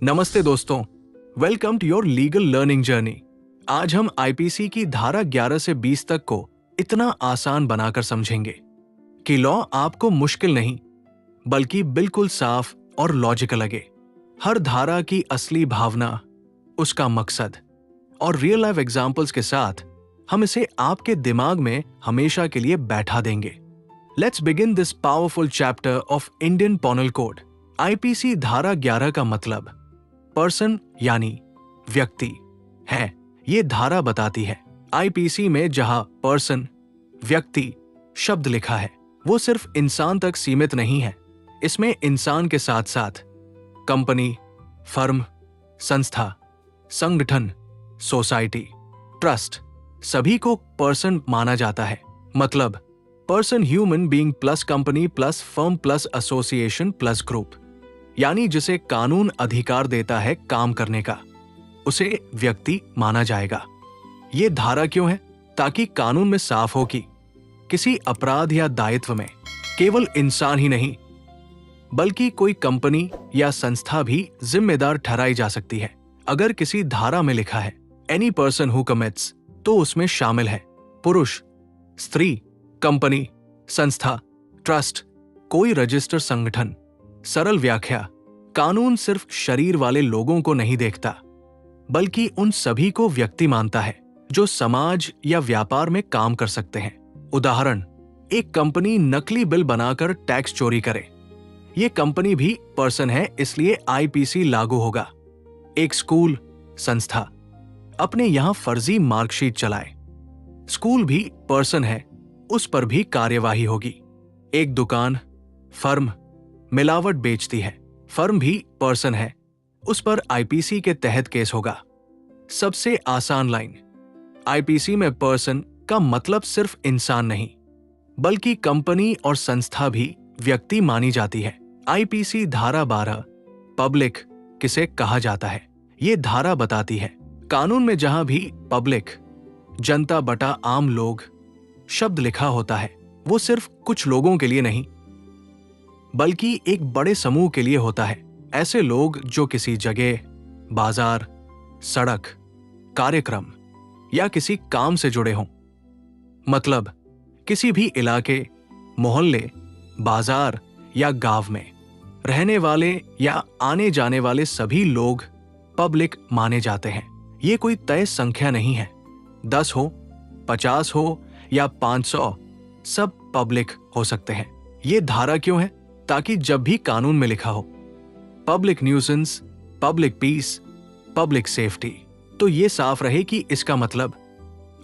नमस्ते दोस्तों, welcome to your legal learning journey. आज हम आईपीसी की धारा 11 से 20 तक को इतना आसान बनाकर समझेंगे कि लॉ आपको मुश्किल नहीं बल्कि बिल्कुल साफ और लॉजिकल लगे। हर धारा की असली भावना, उसका मकसद और रियल लाइफ एग्जाम्पल्स के साथ हम इसे आपके दिमाग में हमेशा के लिए बैठा देंगे। Let's begin this powerful chapter of Indian penal code. IPC धारा 11 का मतलब पर्सन यानी व्यक्ति है। ये धारा बताती है आईपीसी में जहां पर्सन व्यक्ति शब्द लिखा है वो सिर्फ इंसान तक सीमित नहीं है। इसमें इंसान के साथ साथ कंपनी, फर्म, संस्था, संगठन, सोसाइटी, ट्रस्ट सभी को पर्सन माना जाता है। मतलब person human being plus company plus firm plus association plus group, यानी जिसे कानून अधिकार देता है काम करने का, उसे व्यक्ति माना जाएगा। ये धारा क्यों है? ताकि कानून में साफ हो कि किसी अपराध या दायित्व में केवल इंसान ही नहीं बल्कि कोई कंपनी या संस्था भी जिम्मेदार ठहराई जा सकती है। अगर किसी धारा में लिखा है एनी पर्सन हु कमिट्स, तो उसमें शामिल है पुरुष, स्त्री, कंपनी, संस्था, ट्रस्ट, कोई रजिस्टर संगठन। सरल व्याख्या, कानून सिर्फ शरीर वाले लोगों को नहीं देखता बल्कि उन सभी को व्यक्ति मानता है जो समाज या व्यापार में काम कर सकते हैं। उदाहरण, एक कंपनी नकली बिल बनाकर टैक्स चोरी करे, ये कंपनी भी पर्सन है, इसलिए आईपीसी लागू होगा। एक स्कूल, संस्था अपने यहां फर्जी मार्कशीट चलाए, स्कूल भी पर्सन है, उस पर भी कार्यवाही होगी। एक दुकान, फर्म मिलावट बेचती है, फर्म भी पर्सन है, उस पर आईपीसी के तहत केस होगा। सबसे आसान लाइन, आईपीसी में पर्सन का मतलब सिर्फ इंसान नहीं बल्कि कंपनी और संस्था भी व्यक्ति मानी जाती है। आईपीसी धारा 12 पब्लिक किसे कहा जाता है, ये धारा बताती है कानून में जहां भी पब्लिक जनता बटा आम लोग शब्द लिखा होता है वो सिर्फ कुछ लोगों के लिए नहीं बल्कि एक बड़े समूह के लिए होता है। ऐसे लोग जो किसी जगह, बाजार, सड़क, कार्यक्रम या किसी काम से जुड़े हों। मतलब किसी भी इलाके, मोहल्ले, बाजार या गांव में रहने वाले या आने जाने वाले सभी लोग पब्लिक माने जाते हैं। ये कोई तय संख्या नहीं है, 10 हो, 50 हो या 500, सब पब्लिक हो सकते हैं। ये धारा क्यों है? ताकि जब भी कानून में लिखा हो public nuisance, public piece, public safety, तो ये साफ रहे कि इसका मतलब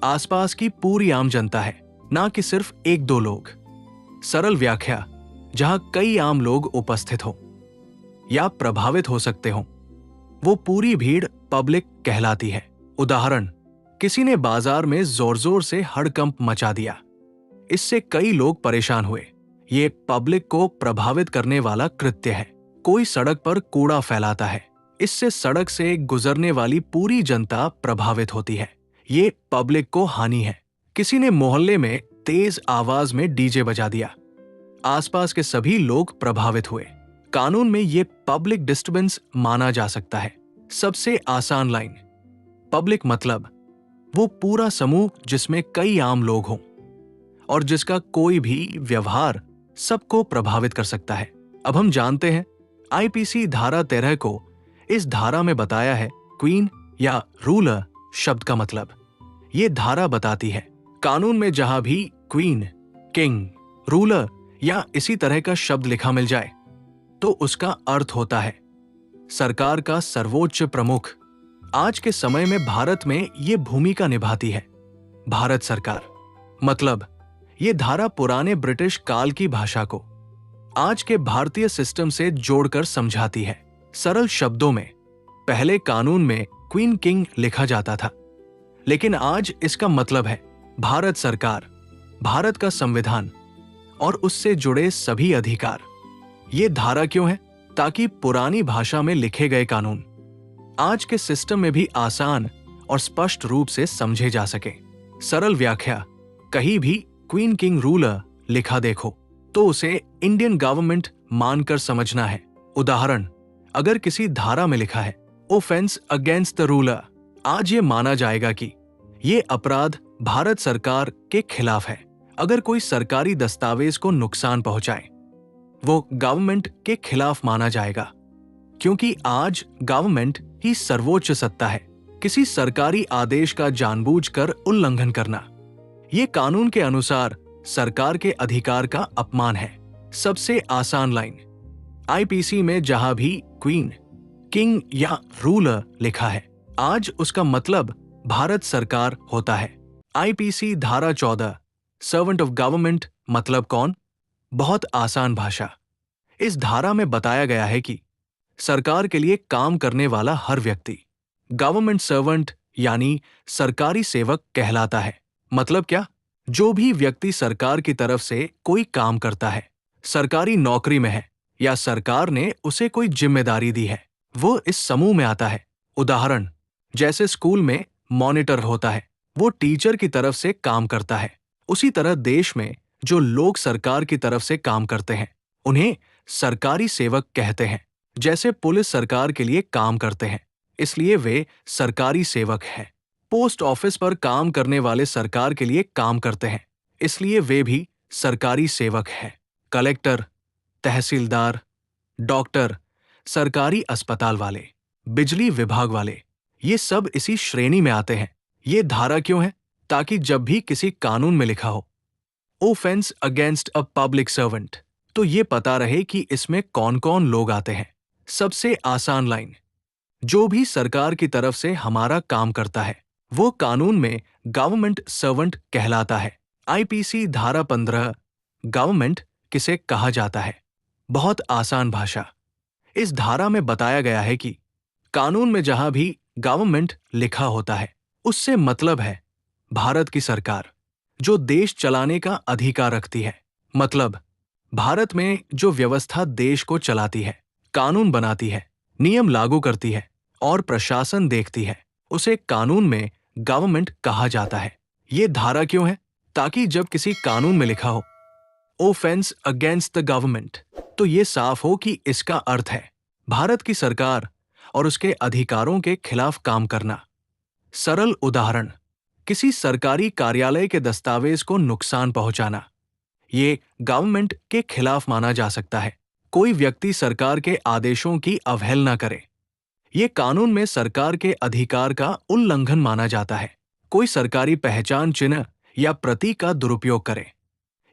आसपास की पूरी आम जनता है, ना कि सिर्फ एक दो लोग। सरल व्याख्या, जहां कई आम लोग उपस्थित हो या प्रभावित हो सकते हो वो पूरी भीड़ पब्लिक कहलाती है। उदाहरण, किसी ने बाजार में जोर जोर से हड़कंप मचा दिया, इससे कई लोग परेशान हुए, ये पब्लिक को प्रभावित करने वाला कृत्य है। कोई सड़क पर कूड़ा फैलाता है, इससे सड़क से गुजरने वाली पूरी जनता प्रभावित होती है, ये पब्लिक को हानि है। किसी ने मोहल्ले में तेज आवाज में डीजे बजा दिया, आसपास के सभी लोग प्रभावित हुए, कानून में ये पब्लिक डिस्टर्बेंस माना जा सकता है। सबसे आसान लाइन, पब्लिक मतलब वो पूरा समूह जिसमें कई आम लोग हों और जिसका कोई भी व्यवहार सबको प्रभावित कर सकता है। अब हम जानते हैं आईपीसी धारा 13 को इस धारा में बताया है क्वीन या रूलर शब्द का मतलब। ये धारा बताती है कानून में जहां भी क्वीन, किंग, रूलर या इसी तरह का शब्द लिखा मिल जाए तो उसका अर्थ होता है सरकार का सर्वोच्च प्रमुख। आज के समय में भारत में ये भूमिका निभाती है भारत सरकार। मतलब ये धारा पुराने ब्रिटिश काल की भाषा को आज के भारतीय सिस्टम से जोड़कर समझाती है। सरल शब्दों में, पहले कानून में क्वीन किंग लिखा जाता था, लेकिन आज इसका मतलब है भारत सरकार, भारत का संविधान और उससे जुड़े सभी अधिकार। ये धारा क्यों है? ताकि पुरानी भाषा में लिखे गए कानून आज के सिस्टम में भी आसान और स्पष्ट रूप से समझे जा सके। सरल व्याख्या, कहीं भी क्वीन किंग रूलर लिखा देखो तो उसे इंडियन गवर्नमेंट मानकर समझना है। उदाहरण, अगर किसी धारा में लिखा है ऑफेंस अगेंस्ट द रूलर, आज ये माना जाएगा कि ये अपराध भारत सरकार के खिलाफ है। अगर कोई सरकारी दस्तावेज को नुकसान पहुंचाए, वो गवर्नमेंट के खिलाफ माना जाएगा, क्योंकि आज गवर्नमेंट ही सर्वोच्च सत्ता है। किसी सरकारी आदेश का जानबूझकर उल्लंघन करना, ये कानून के अनुसार सरकार के अधिकार का अपमान है। सबसे आसान लाइन, आईपीसी में जहां भी क्वीन, किंग या रूलर लिखा है, आज उसका मतलब भारत सरकार होता है। आईपीसी धारा 14, सर्वेंट ऑफ गवर्नमेंट मतलब कौन? बहुत आसान भाषा। इस धारा में बताया गया है कि सरकार के लिए काम करने वाला हर व्यक्ति गवर्नमेंट सर्वेंट यानी सरकारी सेवक कहलाता है। मतलब क्या? जो भी व्यक्ति सरकार की तरफ से कोई काम करता है, सरकारी नौकरी में है या सरकार ने उसे कोई जिम्मेदारी दी है, वो इस समूह में आता है। उदाहरण, जैसे स्कूल में मॉनिटर होता है, वो टीचर की तरफ से काम करता है। उसी तरह देश में जो लोग सरकार की तरफ से काम करते हैं, उन्हें सरकारी सेवक कहते हैं। जैसे पुलिस सरकार के लिए काम करते हैं, इसलिए वे सरकारी सेवक हैं। पोस्ट ऑफिस पर काम करने वाले सरकार के लिए काम करते हैं, इसलिए वे भी सरकारी सेवक हैं। कलेक्टर, तहसीलदार, डॉक्टर, सरकारी अस्पताल वाले, बिजली विभाग वाले, ये सब इसी श्रेणी में आते हैं। ये धारा क्यों है? ताकि जब भी किसी कानून में लिखा हो offence against a public servant, तो ये पता रहे कि इसमें कौन कौन लोग आते हैं। सबसे आसान लाइन, जो भी सरकार की तरफ से हमारा काम करता है, वो कानून में गवर्नमेंट सर्वेंट कहलाता है। आईपीसी धारा 15, गवर्नमेंट किसे कहा जाता है? बहुत आसान भाषा। इस धारा में बताया गया है कि कानून में जहां भी गवर्नमेंट लिखा होता है, उससे मतलब है भारत की सरकार, जो देश चलाने का अधिकार रखती है। मतलब भारत में जो व्यवस्था देश को चलाती है, कानून बनाती है, नियम लागू करती है और प्रशासन देखती है, उसे कानून में गवर्नमेंट कहा जाता है। ये धारा क्यों है? ताकि जब किसी कानून में लिखा हो ऑफेंस अगेंस्ट द गवर्नमेंट, तो ये साफ हो कि इसका अर्थ है भारत की सरकार और उसके अधिकारों के खिलाफ काम करना। सरल उदाहरण, किसी सरकारी कार्यालय के दस्तावेज को नुकसान पहुंचाना, ये गवर्नमेंट के खिलाफ माना जा सकता है। कोई व्यक्ति सरकार के आदेशों की अवहेलना करे, ये कानून में सरकार के अधिकार का उल्लंघन माना जाता है। कोई सरकारी पहचान चिन्ह या प्रतीक का दुरुपयोग करे,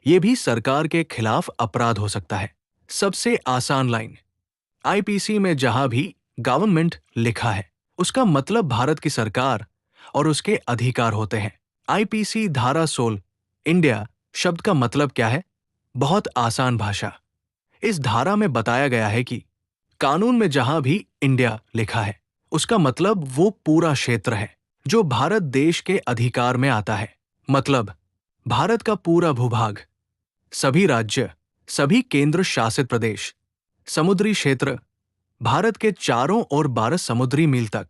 ये भी सरकार के खिलाफ अपराध हो सकता है। सबसे आसान लाइन, आईपीसी में जहां भी गवर्नमेंट लिखा है, उसका मतलब भारत की सरकार और उसके अधिकार होते हैं। आईपीसी धारा 16, इंडिया शब्द का मतलब क्या है? बहुत आसान भाषा। इस धारा में बताया गया है कि कानून में जहां भी इंडिया लिखा है, उसका मतलब वो पूरा क्षेत्र है जो भारत देश के अधिकार में आता है। मतलब भारत का पूरा भूभाग, सभी राज्य, सभी केंद्र शासित प्रदेश, समुद्री क्षेत्र, भारत के चारों ओर 12 समुद्री मील तक,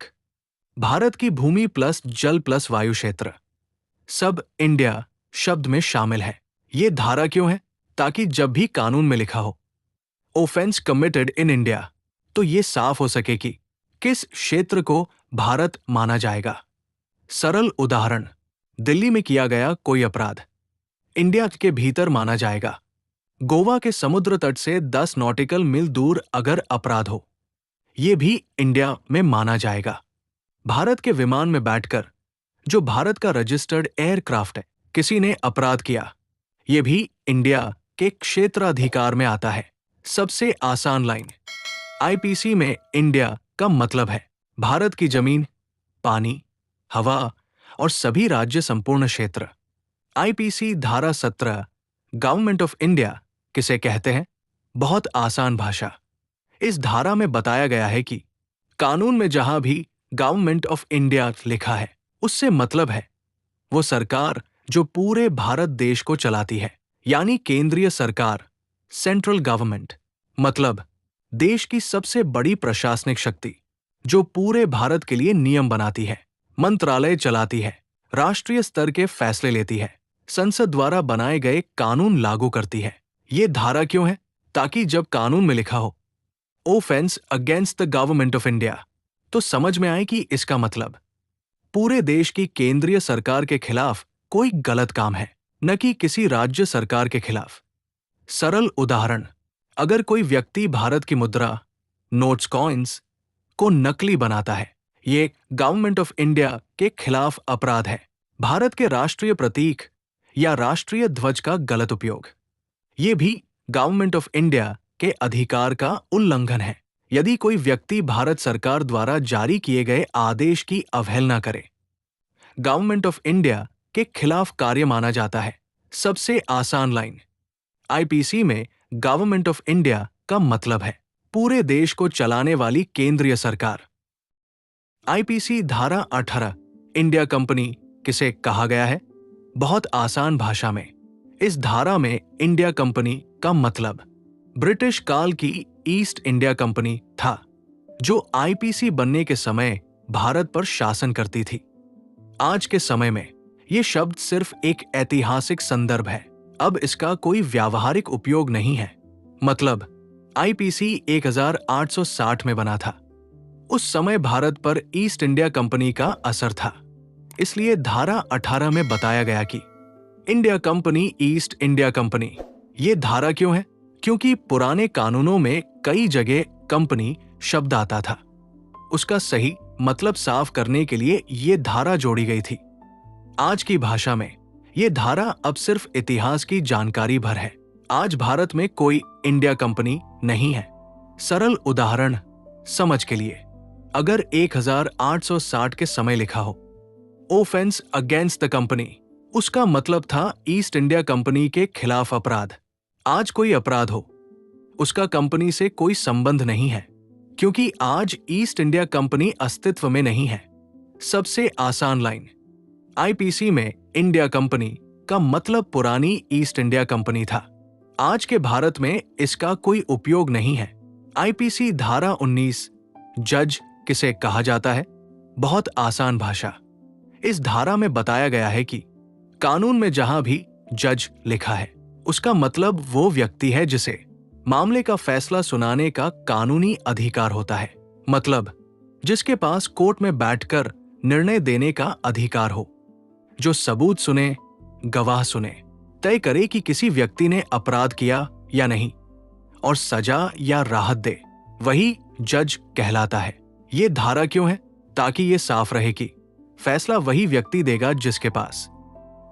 भारत की भूमि प्लस जल प्लस वायु क्षेत्र, सब इंडिया शब्द में शामिल है। ये धारा क्यों है? ताकि जब भी कानून में लिखा हो ऑफेंस कमिटेड इन इंडिया, तो ये साफ हो सके कि किस क्षेत्र को भारत माना जाएगा। सरल उदाहरण, दिल्ली में किया गया कोई अपराध इंडिया के भीतर माना जाएगा। गोवा के समुद्र तट से 10 नॉटिकल मील दूर अगर अपराध हो, ये भी इंडिया में माना जाएगा। भारत के विमान में बैठकर, जो भारत का रजिस्टर्ड एयरक्राफ्ट है, किसी ने अपराध किया, ये भी इंडिया के क्षेत्राधिकार में आता है। सबसे आसान लाइन, आईपीसी में इंडिया का मतलब है भारत की जमीन, पानी, हवा और सभी राज्य संपूर्ण क्षेत्र। आईपीसी धारा 17, गवर्नमेंट ऑफ इंडिया किसे कहते हैं? बहुत आसान भाषा। इस धारा में बताया गया है कि कानून में जहां भी गवर्नमेंट ऑफ इंडिया लिखा है, उससे मतलब है वो सरकार जो पूरे भारत देश को चलाती है, यानी केंद्रीय सरकार, सेंट्रल गवर्नमेंट। मतलब देश की सबसे बड़ी प्रशासनिक शक्ति, जो पूरे भारत के लिए नियम बनाती है, मंत्रालय चलाती है, राष्ट्रीय स्तर के फैसले लेती है, संसद द्वारा बनाए गए कानून लागू करती है। ये धारा क्यों है? ताकि जब कानून में लिखा हो offence against the government of India, तो समझ में आए कि इसका मतलब पूरे देश की केंद्रीय सरकार के खिलाफ कोई गलत काम है, न कि किसी राज्य सरकार के खिलाफ। सरल उदाहरण, अगर कोई व्यक्ति भारत की मुद्रा, नोट्स, कॉइन्स को नकली बनाता है, ये गवर्नमेंट ऑफ इंडिया के खिलाफ अपराध है। भारत के राष्ट्रीय प्रतीक या राष्ट्रीय ध्वज का गलत उपयोग, ये भी गवर्नमेंट ऑफ इंडिया के अधिकार का उल्लंघन है। यदि कोई व्यक्ति भारत सरकार द्वारा जारी किए गए आदेश की अवहेलना करे, गवर्नमेंट ऑफ इंडिया के खिलाफ कार्य माना जाता है। सबसे आसान लाइन, आईपीसी में गवर्नमेंट ऑफ इंडिया का मतलब है पूरे देश को चलाने वाली केंद्रीय सरकार। आईपीसी धारा 18, इंडिया कंपनी किसे कहा गया है? बहुत आसान भाषा में, इस धारा में इंडिया कंपनी का मतलब ब्रिटिश काल की ईस्ट इंडिया कंपनी था, जो आईपीसी बनने के समय भारत पर शासन करती थी। आज के समय में यह शब्द सिर्फ एक ऐतिहासिक संदर्भ है, अब इसका कोई व्यावहारिक उपयोग नहीं है। मतलब, आईपीसी 1860 में बना था। उस समय भारत पर ईस्ट इंडिया कंपनी का असर था, इसलिए धारा 18 में बताया गया कि India company, east India company. ये धारा क्यों है? क्योंकि पुराने कानूनों में कई जगह कंपनी शब्द आता था। उसका सही मतलब साफ करने के लिए ये धारा जोड़ी गई थी। आज की भाषा में ये धारा अब सिर्फ इतिहास की जानकारी भर है। आज भारत में कोई इंडिया कंपनी नहीं है। सरल उदाहरण समझ के लिए, अगर 1860 के समय लिखा हो ऑफेंस अगेंस्ट द कंपनी, उसका मतलब था ईस्ट इंडिया कंपनी के खिलाफ अपराध। आज कोई अपराध हो, उसका कंपनी से कोई संबंध नहीं है, क्योंकि आज ईस्ट इंडिया कंपनी अस्तित्व में नहीं है। सबसे आसान लाइन, आईपीसी में इंडिया कंपनी का मतलब पुरानी ईस्ट इंडिया कंपनी था। आज के भारत में इसका कोई उपयोग नहीं है। आईपीसी धारा 19, जज किसे कहा जाता है? बहुत आसान भाषा, इस धारा में बताया गया है कि कानून में जहां भी जज लिखा है, उसका मतलब वो व्यक्ति है जिसे मामले का फैसला सुनाने का कानूनी अधिकार होता है। मतलब, जिसके पास कोर्ट में बैठकर निर्णय देने का अधिकार हो, जो सबूत सुने, गवाह सुने, तय करे कि किसी व्यक्ति ने अपराध किया या नहीं और सजा या राहत दे, वही जज कहलाता है। ये धारा क्यों है? ताकि ये साफ रहे कि फैसला वही व्यक्ति देगा जिसके पास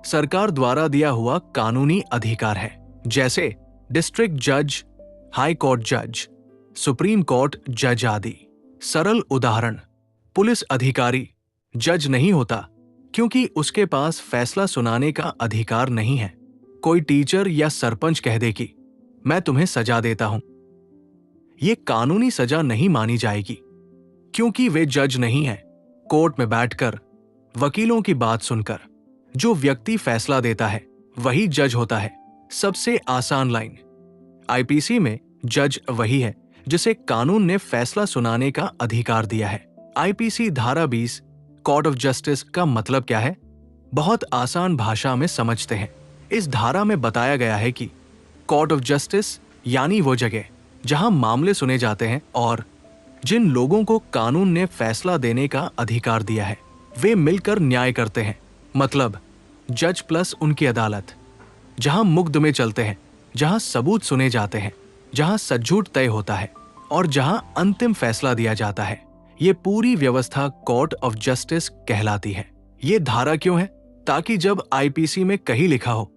सरकार द्वारा दिया हुआ कानूनी अधिकार है, जैसे डिस्ट्रिक्ट जज, हाई कोर्ट जज, सुप्रीम कोर्ट जज आदि। सरल उदाहरण, पुलिस अधिकारी जज नहीं होता क्योंकि उसके पास फैसला सुनाने का अधिकार नहीं है। कोई टीचर या सरपंच कह दे कि मैं तुम्हें सजा देता हूं, ये कानूनी सजा नहीं मानी जाएगी क्योंकि वे जज नहीं है। कोर्ट में बैठकर वकीलों की बात सुनकर जो व्यक्ति फैसला देता है वही जज होता है। सबसे आसान लाइन, आईपीसी में जज वही है जिसे कानून ने फैसला सुनाने का अधिकार दिया है। आईपीसी धारा 20, कोर्ट ऑफ जस्टिस का मतलब क्या है? बहुत आसान भाषा में समझते हैं। इस धारा में बताया गया है कि कोर्ट ऑफ जस्टिस यानी वो जगह जहां मामले सुने जाते हैं और जिन लोगों को कानून ने फैसला देने का अधिकार दिया है वे मिलकर न्याय करते हैं। मतलब, जज प्लस उनकी अदालत, जहां मुकदमे चलते हैं, जहां सबूत सुने जाते हैं, जहां सच-झूठ तय होता है और जहां अंतिम फैसला दिया जाता है, ये पूरी व्यवस्था कोर्ट ऑफ जस्टिस कहलाती है। ये धारा क्यों है? ताकि जब आईपीसी में कहीं लिखा हो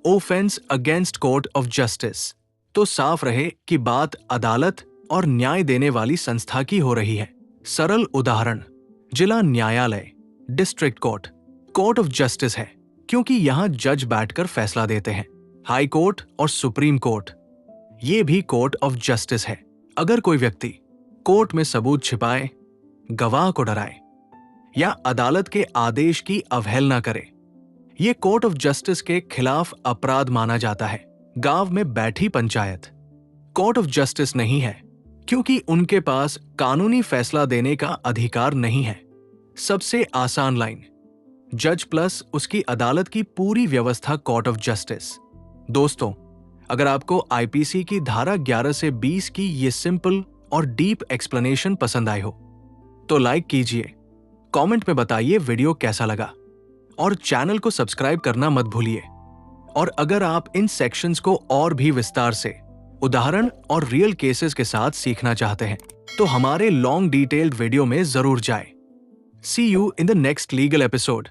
offence against court of justice, तो साफ रहे कि बात अदालत और न्याय देने वाली संस्था की हो रही है। सरल उदाहरण, जिला न्यायालय, district court, court of justice है क्योंकि यहां जज बैठकर फैसला देते हैं। हाई कोर्ट और सुप्रीम कोर्ट, ये भी कोर्ट ऑफ जस्टिस है। अगर कोई व्यक्ति कोर्ट में सबूत छिपाए, गवाह को डराए या अदालत के आदेश की अवहेलना करे, ये कोर्ट ऑफ जस्टिस के खिलाफ अपराध माना जाता है। गांव में बैठी पंचायत कोर्ट ऑफ जस्टिस नहीं है क्योंकि उनके पास कानूनी फैसला देने का अधिकार नहीं है। सबसे आसान लाइन, जज प्लस उसकी अदालत की पूरी व्यवस्था कोर्ट ऑफ जस्टिस। दोस्तों, अगर आपको आईपीसी की धारा 11 से 20 की ये सिंपल और डीप एक्सप्लेनेशन पसंद आए हो तो लाइक कीजिए, कमेंट में बताइए वीडियो कैसा लगा और चैनल को सब्सक्राइब करना मत भूलिए। और अगर आप इन सेक्शंस को और भी विस्तार से उदाहरण और रियल केसेस के साथ सीखना चाहते हैं तो हमारे लॉन्ग डिटेल्ड वीडियो में जरूर जाएं। See you in the next legal episode.